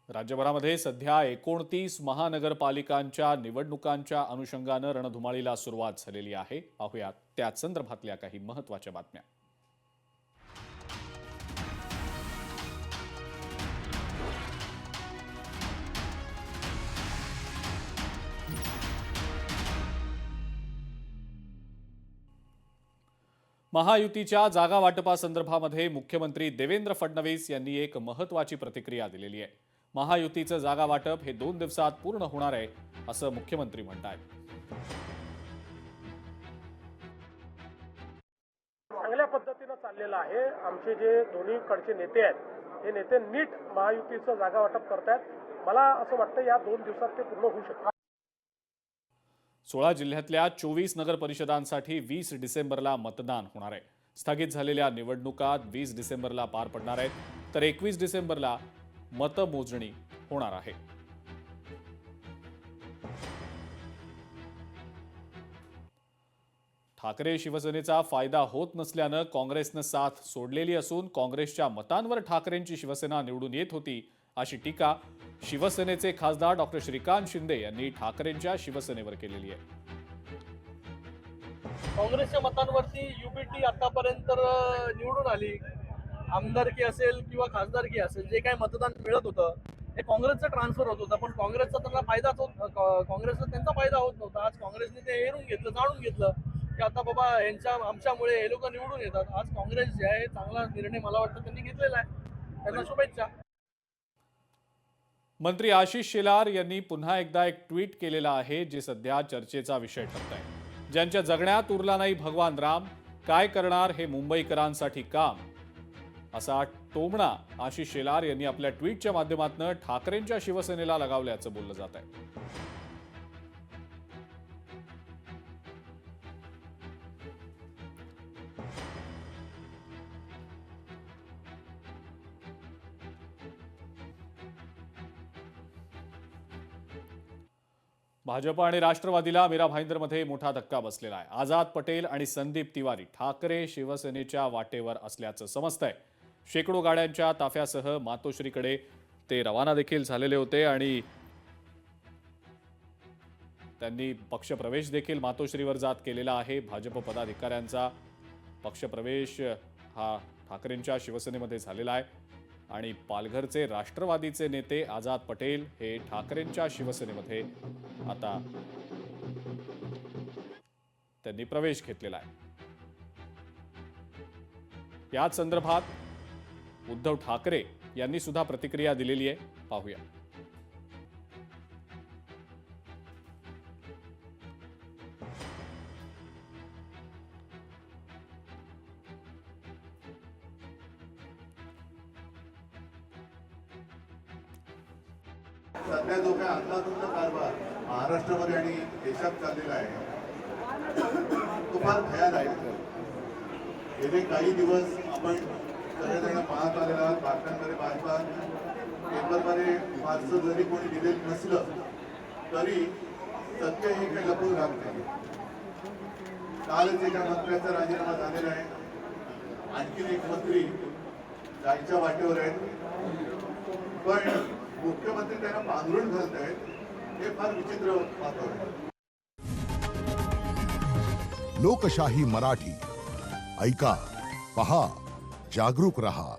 राज्यभरामध्ये सध्या 29 महानगरपालिकांच्या निवडणुकांच्या अनुषंगानं रणधुमाळीला सुरुवात झालेली आहे। पाहूयात त्याच संदर्भातल्या काही महत्त्वाच्या बातम्या। महायुतीच्या जागा वाटपासंदर्भामध्ये मुख्यमंत्री देवेंद्र फडणवीस यांनी एक महत्त्वाची प्रतिक्रिया दिलेली आहे। महायुतीचं जागा वाटप हे 2 दिवसात पूर्ण होणार आहे असं मुख्यमंत्री म्हणतात। चांगल्या पद्धतीने चाललेलं आहे। आमचे जे दोन्ही कडचे नेते आहेत हे नेते नीट महायुतीचं जागा वाटप करतात। मला असं वाटतं या 2 दिवसात ते पूर्ण होऊ शकतं। 16 जिल्ह्यातल्या 24 नगर परिषदांसाठी 20 डिसेंबरला मतदान होणार आहे। स्थगित झालेल्या निवडणुका 20 डिसेंबरला पार पडणार आहेत, तर 21 डिसेंबरला मतमोजणी होणार आहे। ठाकरे शिवसेनेचा फायदा होत नसल्यानं काँग्रेसनं साथ सोडलेली असून काँग्रेसच्या मतांवर ठाकरेंची शिवसेना निवडून येत होती, अशी टीका शिवसेनेचे खासदार डॉ. श्रीकांत शिंदे यांनी ठाकरेंच्या शिवसेनेवर केलेली आहे। काँग्रेसच्या मतांवरती युपीटी आतापर्यंत निवडून आली। आमदारकी असेल किंवा खासदारकी असेल, जे काही मतदान मिळत होतं हे काँग्रेसचं ट्रान्सफर होत होतं, पण काँग्रेसचा त्यांना फायदाच काँग्रेसचा त्यांचा फायदा होत नव्हता। आज काँग्रेसने ते हेरून घेतलं, जाणून घेतलं की आता बाबा आमच्यामुळे हे लोक निवडून येतात। आज काँग्रेस जे आहे चांगला निर्णय मला वाटतं त्यांनी घेतलेला आहे, त्यांना शुभेच्छा। मंत्री आशिष शेलार यांनी पुन्हा एकदा एक ट्विट केलेलं आहे, जे सध्या चर्चेचा विषय ठरत आहे। ज्यांच्या जगण्यात उरला नाही भगवान राम, काय करणार हे मुंबईकरांसाठी काम, असा टोमणा आशिष शेलार यांनी आपल्या ट्विटच्या माध्यमातून ठाकरेंच्या शिवसेनेला लगावल्याचं बोललं जात आहे। भाजप आणि राष्ट्रवादीला मीरा भाईंदरमध्ये मोठा धक्का बसलेला आहे। आझाद पटेल आणि संदीप तिवारी ठाकरे शिवसेनेच्या वाटेवर असल्याचं समजतंय। शेकडो गाड्यांच्या ताफ्यासह मातोश्रीकडे ते रवाना देखील झालेले होते आणि त्यांनी पक्षप्रवेश देखील मातोश्रीवर जात केलेला आहे। भाजप पदाधिकाऱ्यांचा पक्षप्रवेश हा ठाकरेंच्या शिवसेनेमध्ये झालेला आहे आणि पालघरचे राष्ट्रवादीचे नेते आझाद पटेल हे ठाकरेंच्या शिवसेनेमध्ये आता त्यांनी प्रवेश घेतलेला आहे। याच संदर्भात उद्धव ठाकरे यांनी सुद्धा प्रतिक्रिया दिलेली आहे, पाहूया। सध्या जो काय अंदाधुंद कारभार महाराष्ट्रामध्ये आणि देशात चाललेला आहे तो फार भयानक आहे। गेले काही दिवस आपण सगळेजण पाहत आलेला आहात, बातम्यांमध्ये पाहतात, पेपरमध्ये फारसं जरी कोणी दिलेलं नसलं तरी सत्य हे काही लपून राहत नाही। कालच एका मंत्र्याचा राजीनामा झालेला आहे, आणखीन एक मंत्री जायच्या वाटेवर आहेत, पण मुख्यमंत्री त्यांना पांघरून घालत आहेत, हे फार विचित्र वातावरण आहे। लोकशाही मराठी ऐका, पहा, जागरूक रहा।